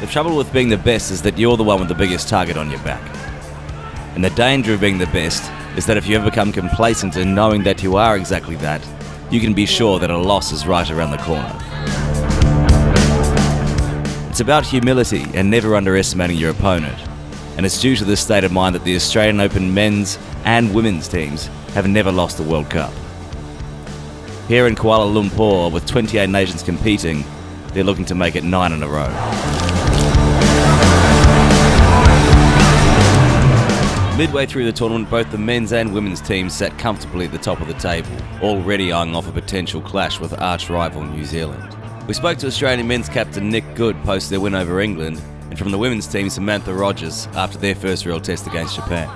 trouble with being the best is that you're the one with the biggest target on your back. And the danger of being the best is that if you ever become complacent in knowing that you are exactly that, you can be sure that a loss is right around the corner. It's about humility and never underestimating your opponent. And it's due to this state of mind that the Australian Open men's and women's teams have never lost the World Cup. Here in Kuala Lumpur, with 28 nations competing, they're looking to make it 9 in a row. Midway through the tournament, both the men's and women's teams sat comfortably at the top of the table, already eyeing off a potential clash with arch-rival New Zealand. We spoke to Australian men's captain Nick Good post their win over England, and from the women's team Samantha Rogers after their first real test against Japan.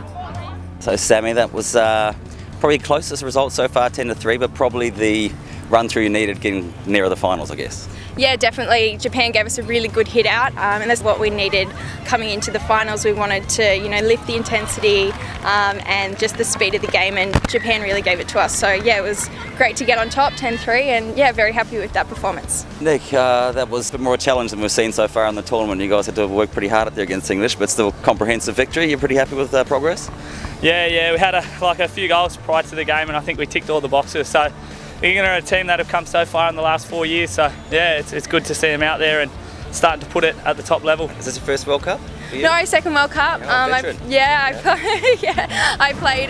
So Sammy, that was probably closest result so far, 10-3, but probably the run-through you needed getting nearer the finals, I guess. Yeah, definitely. Japan gave us a really good hit out, and that's what we needed coming into the finals. We wanted to, lift the intensity and just the speed of the game, and Japan really gave it to us. So yeah, it was great to get on top, 10-3, and yeah, very happy with that performance. Nick, that was a bit more a challenge than we've seen so far in the tournament. You guys had to work pretty hard up there against English, but still comprehensive victory. You're pretty happy with progress? Yeah, we had a few goals prior to the game, and I think we ticked all the boxes. So England are a team that have come so far in the last 4 years, so yeah, it's good to see them out there and starting to put it at the top level. Is this your first World Cup? No, second World Cup. I played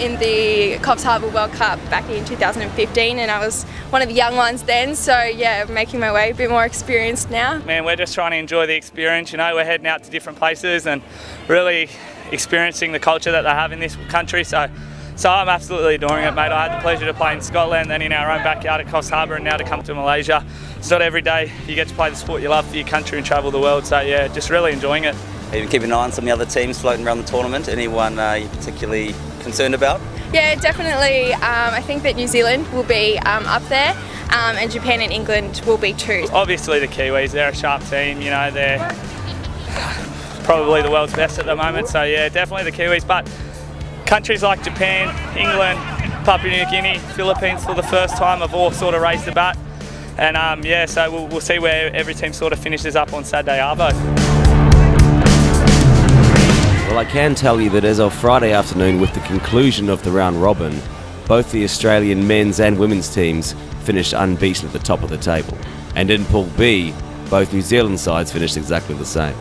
in the Coffs Harbour World Cup back in 2015, and I was one of the young ones then, so yeah, making my way, a bit more experienced now. Man, we're just trying to enjoy the experience, we're heading out to different places and really experiencing the culture that they have in this country, so I'm absolutely adoring it, mate. I had the pleasure to play in Scotland, then in our own backyard at Coffs Harbour, and now to come to Malaysia. It's not every day you get to play the sport you love for your country and travel the world, so yeah, just really enjoying it. Have you keep an eye on some of the other teams floating around the tournament? Anyone you're particularly concerned about? Yeah, definitely. I think that New Zealand will be up there, and Japan and England will be too. Obviously the Kiwis, they're a sharp team, they're probably the world's best at the moment, so yeah, definitely the Kiwis. But countries like Japan, England, Papua New Guinea, Philippines for the first time have all sort of raised the bat. And so we'll see where every team sort of finishes up on Saturday arvo. Well, I can tell you that as of Friday afternoon, with the conclusion of the round robin, both the Australian men's and women's teams finished unbeaten at the top of the table. And in Pool B, both New Zealand sides finished exactly the same.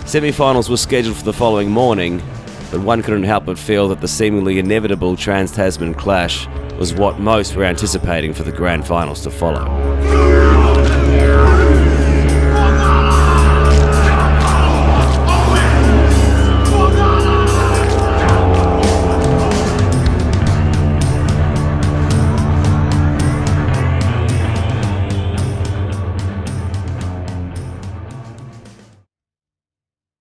Semi-finals were scheduled for the following morning, but one couldn't help but feel that the seemingly inevitable Trans-Tasman clash was what most were anticipating for the grand finals to follow.